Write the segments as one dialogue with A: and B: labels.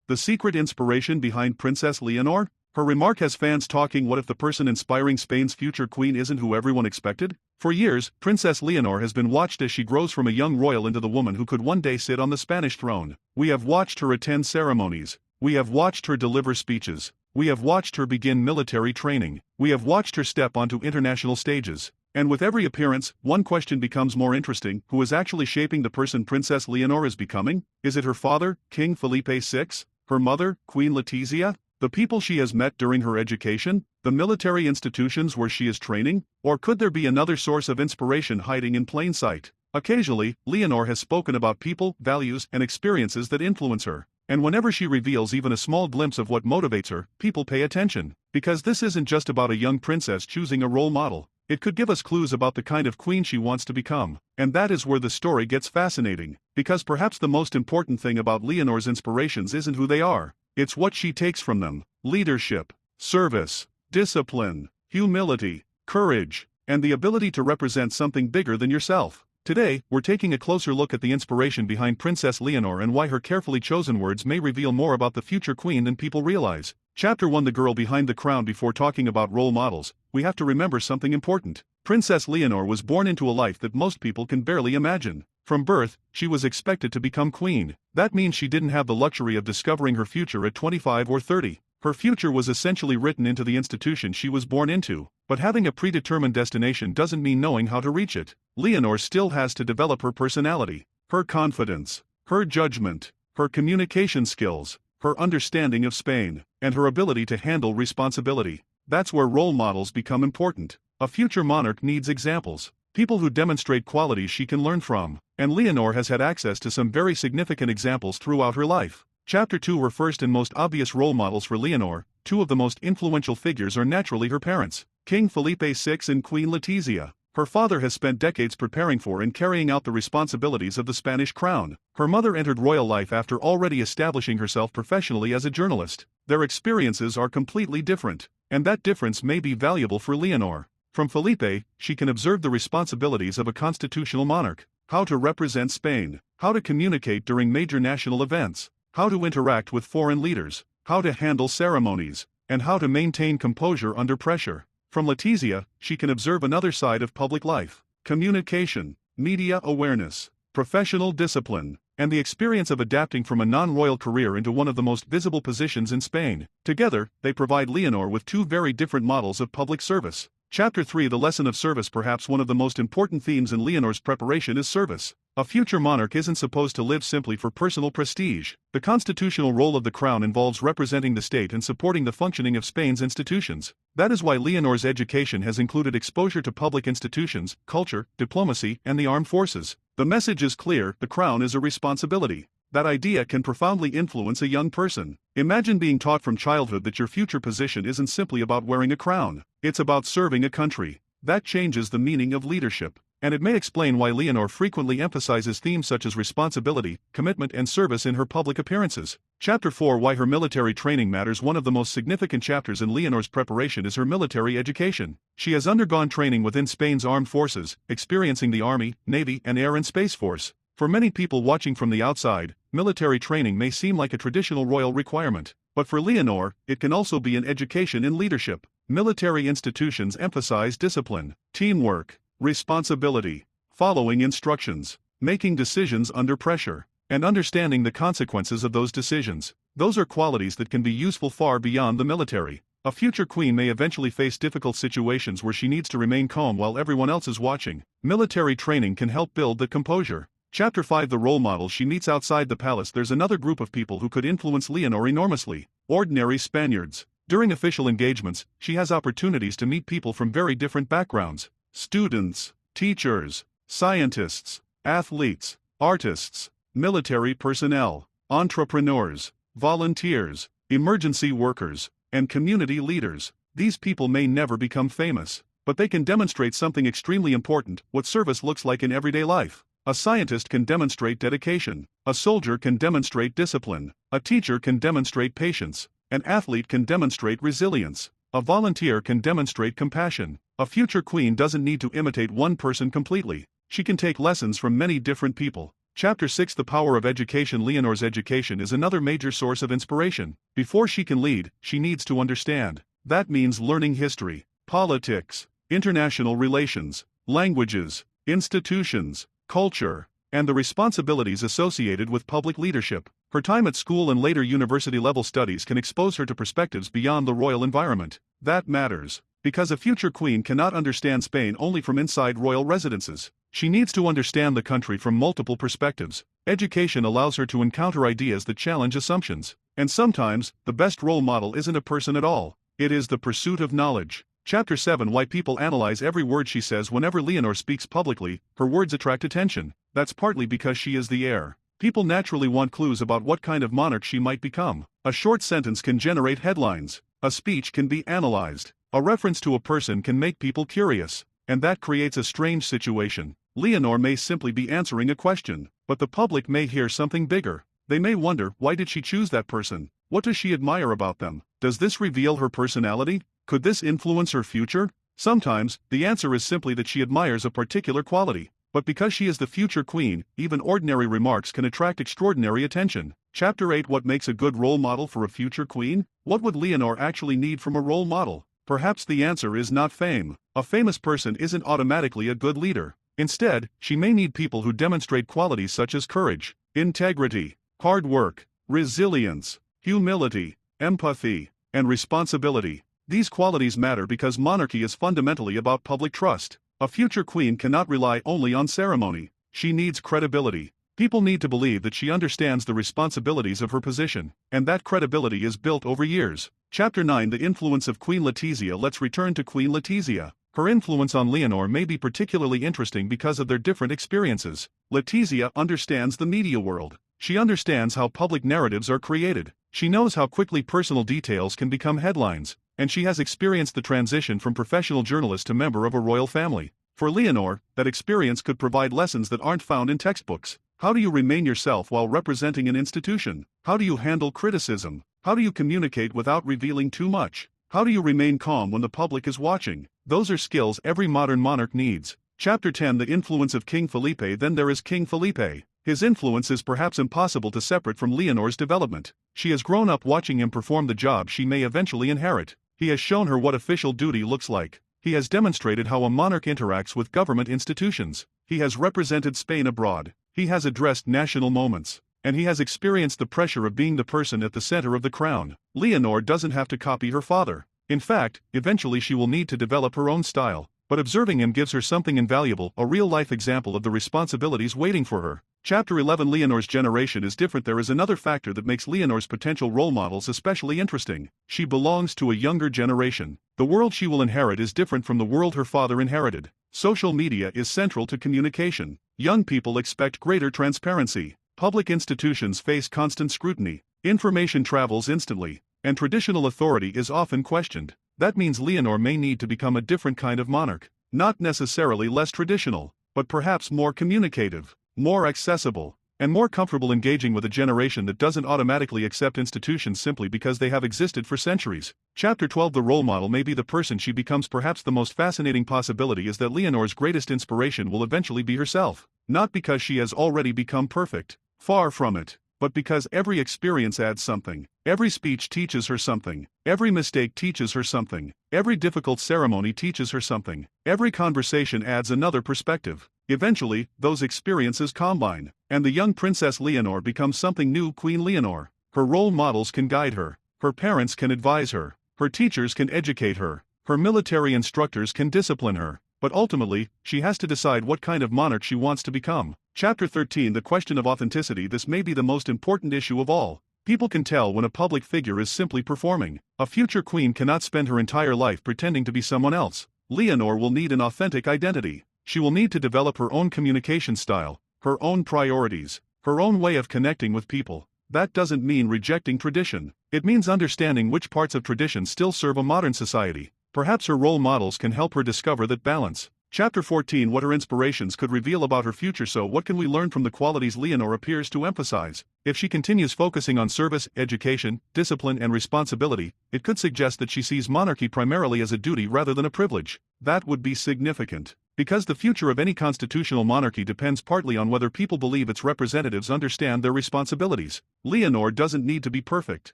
A: the secret inspiration behind Princess Leonor? Her remark has fans talking. What if the person inspiring Spain's future queen isn't who everyone expected? For years, Princess Leonor has been watched as she grows from a young royal into the woman who could one day sit on the Spanish throne. We have watched her attend ceremonies. We have watched her deliver speeches. We have watched her begin military training. We have watched her step onto international stages. And with every appearance, one question becomes more interesting: who is actually shaping the person Princess Leonor is becoming? Is it her father, King Felipe VI? Her mother, Queen Letizia? The people she has met during her education? The military institutions where she is training? Or could there be another source of inspiration hiding in plain sight? Occasionally, Leonor has spoken about people, values, and experiences that influence her. And whenever she reveals even a small glimpse of what motivates her, people pay attention. Because this isn't just about a young princess choosing a role model. It could give us clues about the kind of queen she wants to become. And that is where the story gets fascinating. Because perhaps the most important thing about Leonor's inspirations isn't who they are. It's what she takes from them: leadership, service, discipline, humility, courage, and the ability to represent something bigger than yourself. Today, we're taking a closer look at the inspiration behind Princess Leonor and why her carefully chosen words may reveal more about the future queen than people realize. Chapter 1: The Girl Behind the Crown. Before talking about role models, we have to remember something important. Princess Leonor was born into a life that most people can barely imagine. From birth, she was expected to become queen. That means she didn't have the luxury of discovering her future at 25 or 30. Her future was essentially written into the institution she was born into. But having a predetermined destination doesn't mean knowing how to reach it. Leonor still has to develop her personality, her confidence, her judgment, her communication skills, her understanding of Spain, and her ability to handle responsibility. That's where role models become important. A future monarch needs examples. People who demonstrate qualities she can learn from. And Leonor has had access to some very significant examples throughout her life. Chapter 2: Her first and most obvious role models. For Leonor, two of the most influential figures are naturally her parents, King Felipe VI and Queen Letizia. Her father has spent decades preparing for and carrying out the responsibilities of the Spanish crown. Her mother entered royal life after already establishing herself professionally as a journalist. Their experiences are completely different, and that difference may be valuable for Leonor. From Felipe, she can observe the responsibilities of a constitutional monarch: how to represent Spain, how to communicate during major national events, how to interact with foreign leaders, how to handle ceremonies, and how to maintain composure under pressure. From Letizia, she can observe another side of public life: communication, media awareness, professional discipline, and the experience of adapting from a non-royal career into one of the most visible positions in Spain. Together, they provide Leonor with two very different models of public service. Chapter 3: The Lesson of Service. Perhaps one of the most important themes in Leonor's preparation is service. A future monarch isn't supposed to live simply for personal prestige. The constitutional role of the crown involves representing the state and supporting the functioning of Spain's institutions. That is why Leonor's education has included exposure to public institutions, culture, diplomacy, and the armed forces. The message is clear: the crown is a responsibility. That idea can profoundly influence a young person. Imagine being taught from childhood that your future position isn't simply about wearing a crown. It's about serving a country. That changes the meaning of leadership. And it may explain why Leonor frequently emphasizes themes such as responsibility, commitment, and service in her public appearances. Chapter 4: Why her military training matters. One of the most significant chapters in Leonor's preparation is her military education. She has undergone training within Spain's armed forces, experiencing the Army, Navy, and Air and Space Force. For many people watching from the outside, military training may seem like a traditional royal requirement. But for Leonor, it can also be an education in leadership. Military institutions emphasize discipline, teamwork, responsibility, following instructions, making decisions under pressure, and understanding the consequences of those decisions. Those are qualities that can be useful far beyond the military. A future queen may eventually face difficult situations where she needs to remain calm while everyone else is watching. Military training can help build that composure. Chapter 5: The Role Model. She meets outside the palace. There's another group of people who could influence Leonor enormously: ordinary Spaniards. During official engagements, she has opportunities to meet people from very different backgrounds: students, teachers, scientists, athletes, artists, military personnel, entrepreneurs, volunteers, emergency workers, and community leaders. These people may never become famous, but they can demonstrate something extremely important: what service looks like in everyday life. A scientist can demonstrate dedication. A soldier can demonstrate discipline. A teacher can demonstrate patience. An athlete can demonstrate resilience. A volunteer can demonstrate compassion. A future queen doesn't need to imitate one person completely. She can take lessons from many different people. Chapter 6 The Power of Education. Leonor's education is another major source of inspiration. Before she can lead, she needs to understand. That means learning history, politics, international relations, languages, institutions, culture, and the responsibilities associated with public leadership. Her time at school and later university-level studies can expose her to perspectives beyond the royal environment. That matters, because a future queen cannot understand Spain only from inside royal residences. She needs to understand the country from multiple perspectives. Education allows her to encounter ideas that challenge assumptions. And sometimes, the best role model isn't a person at all. It is the pursuit of knowledge. Chapter 7 Why people analyze every word she says. Whenever Leonor speaks publicly, her words attract attention. That's partly because she is the heir. People naturally want clues about what kind of monarch she might become. A short sentence can generate headlines. A speech can be analyzed. A reference to a person can make people curious. And that creates a strange situation. Leonor may simply be answering a question, but the public may hear something bigger. They may wonder, why did she choose that person? What does she admire about them? Does this reveal her personality? Could this influence her future? Sometimes, the answer is simply that she admires a particular quality. But because she is the future queen, even ordinary remarks can attract extraordinary attention. Chapter 8 What makes a good role model for a future queen? What would Leonor actually need from a role model? Perhaps the answer is not fame. A famous person isn't automatically a good leader. Instead, she may need people who demonstrate qualities such as courage, integrity, hard work, resilience, humility, empathy, and responsibility. These qualities matter because monarchy is fundamentally about public trust. A future queen cannot rely only on ceremony. She needs credibility. People need to believe that she understands the responsibilities of her position, and that credibility is built over years. Chapter 9 The Influence of Queen Letizia. Let's return to Queen Letizia. Her influence on Leonor may be particularly interesting because of their different experiences. Letizia understands the media world. She understands how public narratives are created. She knows how quickly personal details can become headlines, and she has experienced the transition from professional journalist to member of a royal family. For Leonor, that experience could provide lessons that aren't found in textbooks. How do you remain yourself while representing an institution? How do you handle criticism? How do you communicate without revealing too much? How do you remain calm when the public is watching? Those are skills every modern monarch needs. Chapter 10 The Influence of King Felipe. Then there is King Felipe. His influence is perhaps impossible to separate from Leonor's development. She has grown up watching him perform the job she may eventually inherit. He has shown her what official duty looks like. He has demonstrated how a monarch interacts with government institutions. He has represented Spain abroad. He has addressed national moments. And he has experienced the pressure of being the person at the center of the crown. Leonor doesn't have to copy her father. In fact, eventually she will need to develop her own style. But observing him gives her something invaluable, a real-life example of the responsibilities waiting for her. Chapter 11 Leonor's generation is different. There is another factor that makes Leonor's potential role models especially interesting. She belongs to a younger generation. The world she will inherit is different from the world her father inherited. Social media is central to communication. Young people expect greater transparency. Public institutions face constant scrutiny. Information travels instantly, and traditional authority is often questioned. That means Leonor may need to become a different kind of monarch. Not necessarily less traditional, but perhaps more communicative, more accessible, and more comfortable engaging with a generation that doesn't automatically accept institutions simply because they have existed for centuries. Chapter 12 The role model may be the person she becomes. Perhaps the most fascinating possibility is that Leonor's greatest inspiration will eventually be herself. Not because she has already become perfect. Far from it. But because every experience adds something. Every speech teaches her something. Every mistake teaches her something. Every difficult ceremony teaches her something. Every conversation adds another perspective. Eventually, those experiences combine, and the young Princess Leonor becomes something new. Queen Leonor. Her role models can guide her. Her parents can advise her. Her teachers can educate her. Her military instructors can discipline her. But ultimately, she has to decide what kind of monarch she wants to become. Chapter 13 The question of authenticity. This may be the most important issue of all. People can tell when a public figure is simply performing. A future queen cannot spend her entire life pretending to be someone else. Leonor will need an authentic identity. She will need to develop her own communication style, her own priorities, her own way of connecting with people. That doesn't mean rejecting tradition. It means understanding which parts of tradition still serve a modern society. Perhaps her role models can help her discover that balance. Chapter 14 What her inspirations could reveal about her future. So what can we learn from the qualities Leonor appears to emphasize? If she continues focusing on service, education, discipline and responsibility, it could suggest that she sees monarchy primarily as a duty rather than a privilege. That would be significant. Because the future of any constitutional monarchy depends partly on whether people believe its representatives understand their responsibilities. Leonor doesn't need to be perfect.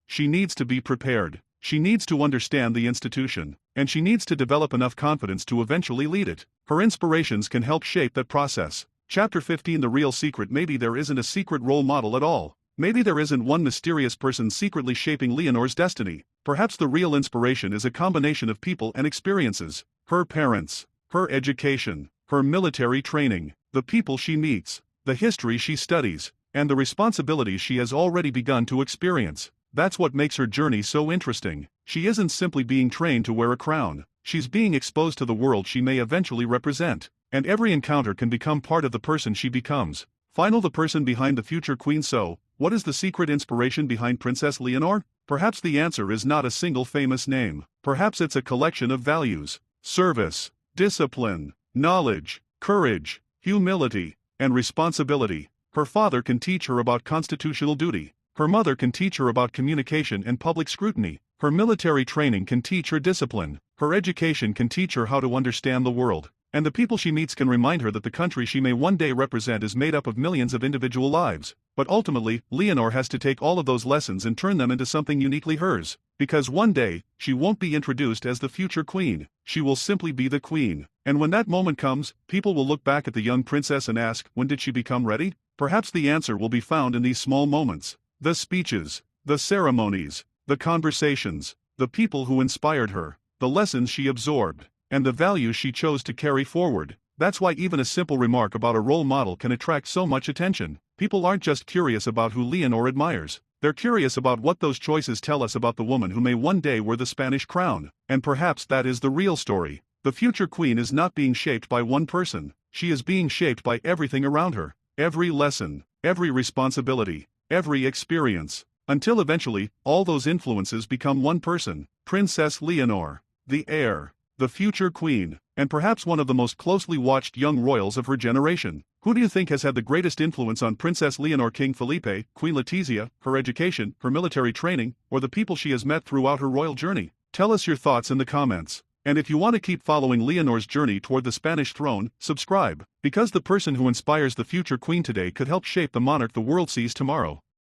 A: She needs to be prepared. She needs to understand the institution, and she needs to develop enough confidence to eventually lead it. Her inspirations can help shape that process. Chapter 15. The real secret. Maybe there isn't a secret role model at all. Maybe there isn't one mysterious person secretly shaping Leonor's destiny. Perhaps the real inspiration is a combination of people and experiences. Her parents, her education, her military training, the people she meets, the history she studies, and the responsibilities she has already begun to experience. That's what makes her journey so interesting. She isn't simply being trained to wear a crown. She's being exposed to the world she may eventually represent. And every encounter can become part of the person she becomes. Final. The person behind the future queen. So, what is the secret inspiration behind Princess Leonor? Perhaps the answer is not a single famous name. Perhaps it's a collection of values: service, discipline, knowledge, courage, humility, and responsibility. Her father can teach her about constitutional duty. Her mother can teach her about communication and public scrutiny. Her military training can teach her discipline. Her education can teach her how to understand the world. And the people she meets can remind her that the country she may one day represent is made up of millions of individual lives. But ultimately, Leonor has to take all of those lessons and turn them into something uniquely hers. Because one day, she won't be introduced as the future queen. She will simply be the queen. And when that moment comes, people will look back at the young princess and ask, when did she become ready? Perhaps the answer will be found in these small moments. The speeches, the ceremonies, the conversations, the people who inspired her, the lessons she absorbed, and the values she chose to carry forward. That's why even a simple remark about a role model can attract so much attention. People aren't just curious about who Leonor admires. They're curious about what those choices tell us about the woman who may one day wear the Spanish crown. And perhaps that is the real story. The future queen is not being shaped by one person. She is being shaped by everything around her. Every lesson, every responsibility, every experience. Until eventually, all those influences become one person. Princess Leonor, the heir, the future queen, and perhaps one of the most closely watched young royals of her generation. Who do you think has had the greatest influence on Princess Leonor? King Felipe, Queen Letizia, her education, her military training, or the people she has met throughout her royal journey? Tell us your thoughts in the comments. And if you want to keep following Leonor's journey toward the Spanish throne, subscribe, because the person who inspires the future queen today could help shape the monarch the world sees tomorrow.